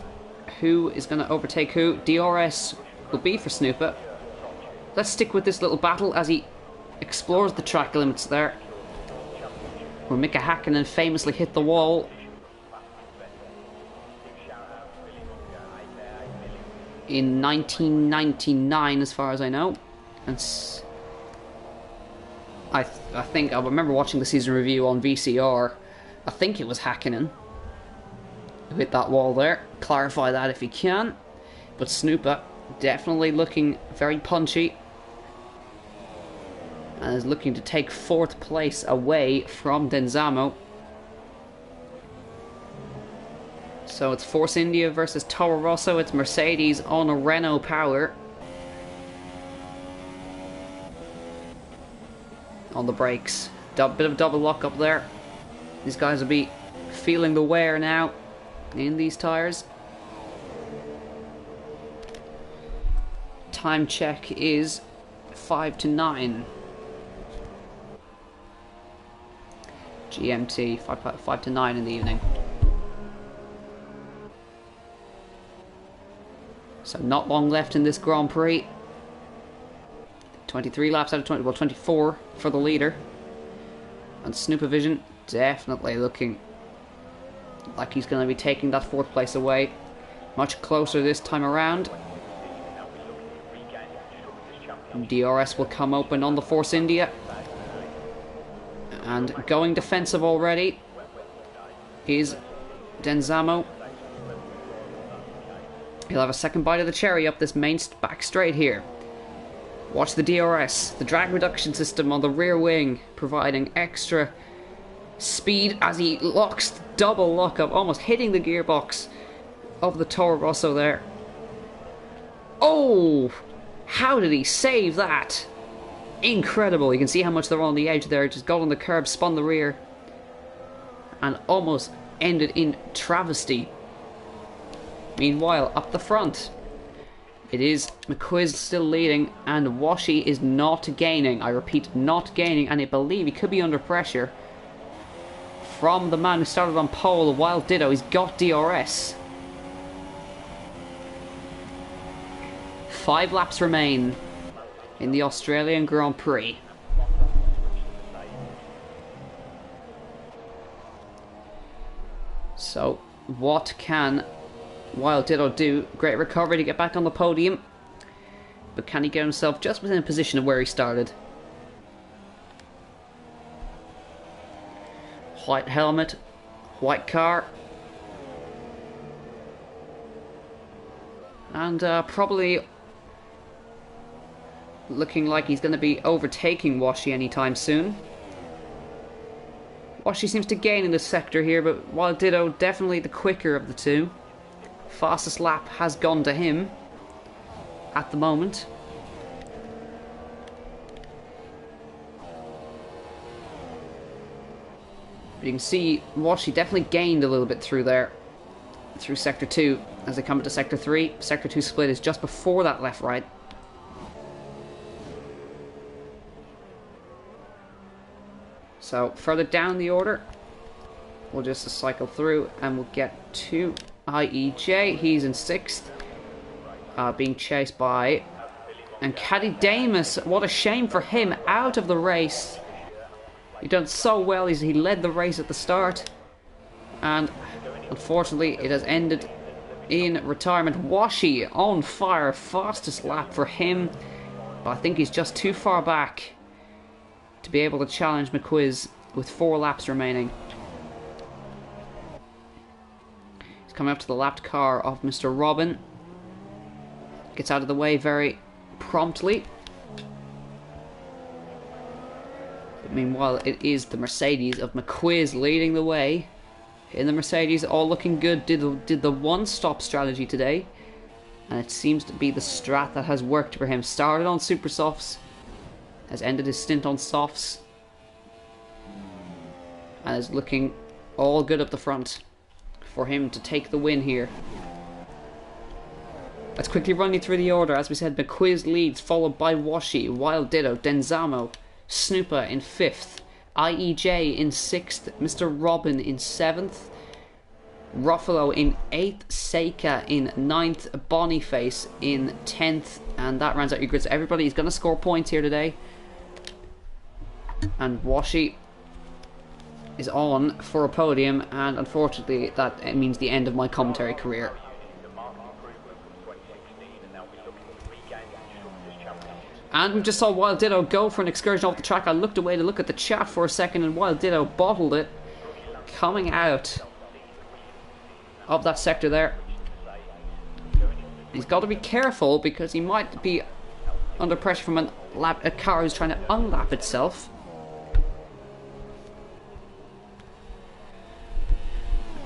who is going to overtake who? DRS will be for Snooper. Let's stick with this little battle as he explores the track limits there, where Mika Hakkinen famously hit the wall. In 1999, as far as I know. And I think I remember watching the season review on VCR. I think it was Hakkinen who hit that wall there. Clarify that if you can. But Snooper definitely looking very punchy, and is looking to take fourth place away from Denzamo. So it's Force India versus Toro Rosso. It's Mercedes on a Renault power. On the brakes. Bit of double lock up there. These guys will be feeling the wear now in these tyres. Time check is 5 to 9. GMT, 5 to 9 in the evening. So not long left in this Grand Prix. 23 laps out of 20, well 24 for the leader. And Snoopervision definitely looking like he's going to be taking that fourth place away. Much closer this time around. DRS will come open on the Force India. And going defensive already is Denzamo. He'll have a second bite of the cherry up this main back straight here. Watch the DRS, the drag reduction system on the rear wing, providing extra speed as he locks double lock up, almost hitting the gearbox of the Toro Rosso there. Oh! How did he save that? Incredible. You can see how much they're on the edge there. Just got on the curb, spun the rear, and almost ended in travesty. Meanwhile, up the front, it is McQuiz still leading, and Washi is not gaining. I repeat, not gaining, and I believe he could be under pressure from the man who started on pole, Wild Ditto. He's got DRS. 5 laps remain in the Australian Grand Prix. So, what can Wild Ditto do? Great recovery to get back on the podium, but can he get himself just within a position of where he started? White helmet, white car, and probably looking like he's going to be overtaking Washi anytime soon. Washi seems to gain in this sector here, but Wild Ditto definitely the quicker of the two. Fastest lap has gone to him at the moment. But you can see Washi definitely gained a little bit through there, through sector 2 as they come into sector 3. Sector 2 split is just before that left-right. So further down the order, we'll just cycle through and we'll get to IEJ. He's in 6th, being chased by and Caddy Damus. What a shame for him, out of the race. He done so well. He led the race at the start, and unfortunately it has ended in retirement. Washi on fire, fastest lap for him, but I think he's just too far back to be able to challenge McQuiz with 4 laps remaining. He's coming up to the lapped car of Mr. Robin. Gets out of the way very promptly. But meanwhile, it is the Mercedes of McQuiz leading the way. In the Mercedes, all looking good. Did the one-stop strategy today. And it seems to be the strat that has worked for him. Started on super softs, has ended his stint on softs, and is looking all good up the front for him to take the win here. Let's quickly run you through the order. As we said, McQuiz leads, followed by Washi, Wild Ditto, Denzamo, Snoopa in 5th, IEJ in 6th, Mr. Robin in 7th, Ruffalo in 8th, Seika in 9th, Boniface in 10th, and that rounds out your grids. Everybody is going to score points here today. And Washi is on for a podium, and unfortunately that means the end of my commentary career. And we just saw Wild Ditto go for an excursion off the track. I looked away to look at the chat for a second, and Wild Ditto bottled it, coming out of that sector there. He's got to be careful because he might be under pressure from a car who's trying to unlap itself.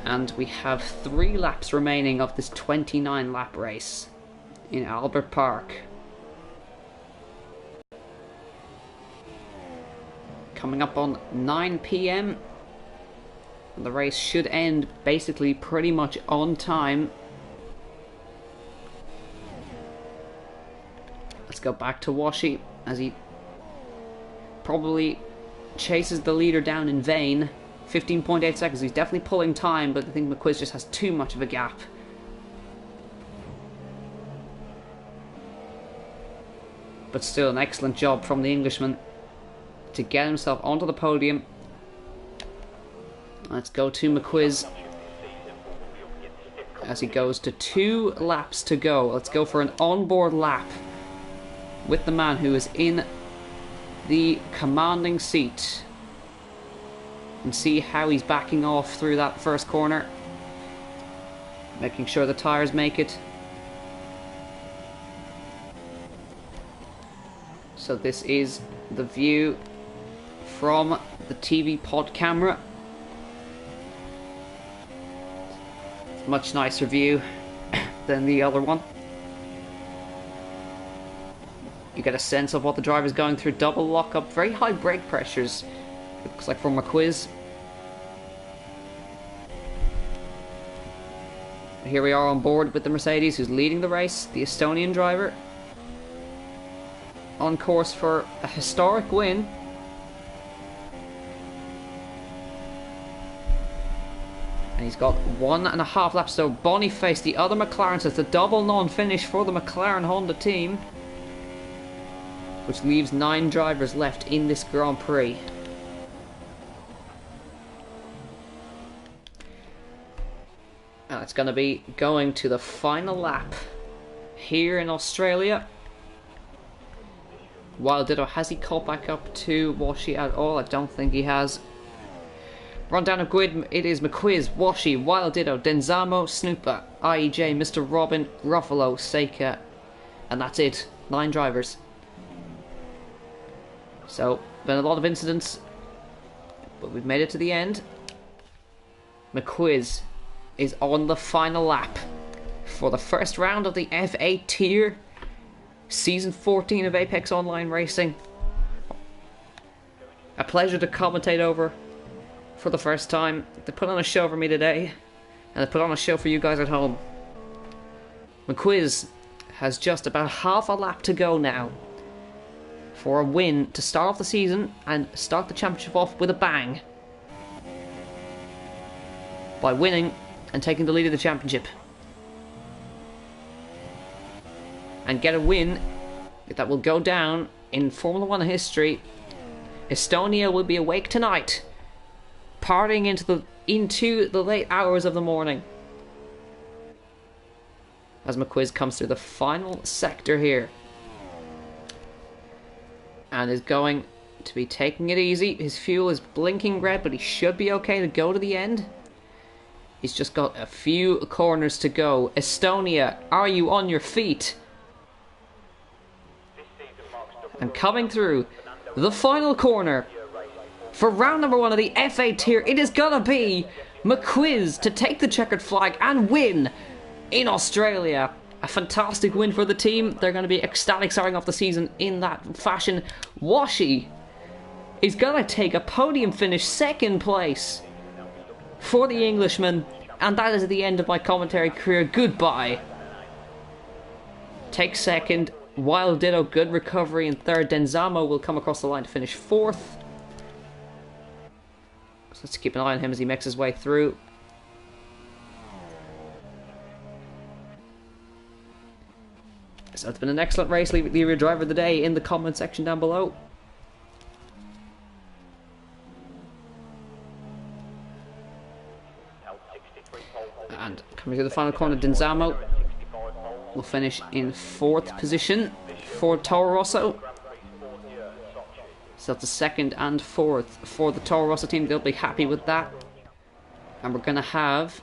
And we have 3 laps remaining of this 29 lap race in Albert Park. Coming up on 9 PM. And the race should end basically pretty much on time. Let's go back to Washi as he probably chases the leader down in vain. 15.8 seconds. He's definitely pulling time, but I think McQuiz just has too much of a gap. But still an excellent job from the Englishman to get himself onto the podium. Let's go to McQuiz as he goes to 2 laps to go. Let's go for an onboard lap with the man who is in the commanding seat and see how he's backing off through that first corner, making sure the tires make it. So this is the view from the TV pod camera. Much nicer view than the other one. You get a sense of what the driver's going through. Double lockup, very high brake pressures, it looks like, from McQuiz. Here we are on board with the Mercedes, who's leading the race, the Estonian driver, on course for a historic win. And he's got 1.5 laps. So Boniface, the other McLaren, says the double non-finish for the McLaren Honda team, which leaves 9 drivers left in this Grand Prix. And it's going to be going to the final lap here in Australia. Wild Ditto, has he caught back up to Washi at all? I don't think he has. Rundown of grid, it is McQuiz, Washi, Wild Ditto, Denzamo, Snoopa, IEJ, Mr. Robin, Ruffalo, Seika, and that's it. 9 drivers. So, been a lot of incidents, but we've made it to the end. McQuiz is on the final lap for the first round of the F8 tier, Season 14 of Apex Online Racing. A pleasure to commentate over for the first time. They put on a show for me today, and they put on a show for you guys at home. McQuiz has just about half a lap to go now for a win to start off the season and start the championship off with a bang by winning and taking the lead of the championship, and get a win that will go down in Formula 1 history. Estonia will be awake tonight, partying into the late hours of the morning as McQuiz comes through the final sector here and is going to be taking it easy. His fuel is blinking red, but he should be okay to go to the end. He's just got a few corners to go. Estonia, are you on your feet? And coming through the final corner for round number 1 of the F8 tier, it is gonna be McQuiz to take the checkered flag and win in Australia. A fantastic win for the team. They're going to be ecstatic starting off the season in that fashion. Washi is going to take a podium finish, 2nd place for the Englishman. And that is the end of my commentary career. Goodbye. Take 2nd. Wild Ditto, good recovery in 3rd. Denzamo will come across the line to finish 4th. So let's keep an eye on him as he makes his way through. So it's been an excellent race. Leave your driver of the day in the comment section down below. And coming to the final corner, Denzamo will finish in 4th position for Toro Rosso. So that's the 2nd and 4th for the Toro Rosso team. They'll be happy with that. And we're going to have...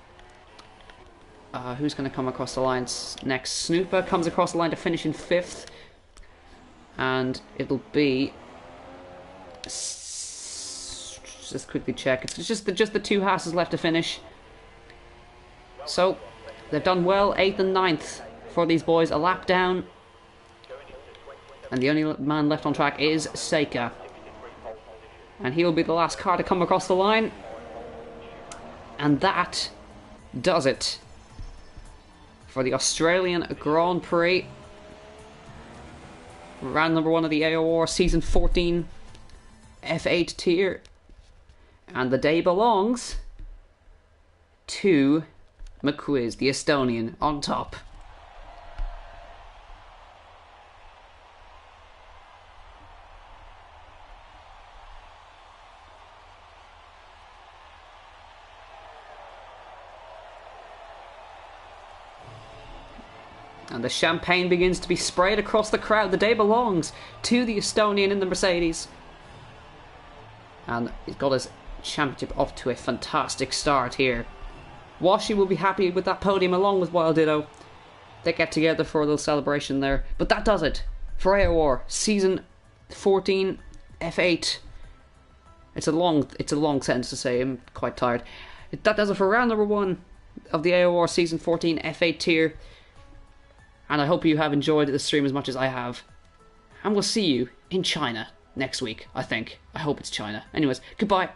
who's going to come across the line next? Snooper comes across the line to finish in 5th. And it'll be... Just quickly check. It's just the 2 Haas's left to finish. So, they've done well. 8th and 9th for these boys. A lap down. And the only man left on track is Seika. And he'll be the last car to come across the line. And that does it for the Australian Grand Prix. Round number 1 of the AOR Season 14 F8 tier. And the day belongs to McQuiz, the Estonian, on top. And the champagne begins to be sprayed across the crowd. The day belongs to the Estonian in the Mercedes. And he's got his championship off to a fantastic start here. Washi will be happy with that podium along with Wild Ditto. They get together for a little celebration there. But that does it for AOR Season 14 F8. It's a long sentence to say. I'm quite tired. That does it for round number 1 of the AOR Season 14 F8 tier. And I hope you have enjoyed the stream as much as I have. And we'll see you in China next week, I think. I hope it's China. Anyways, goodbye.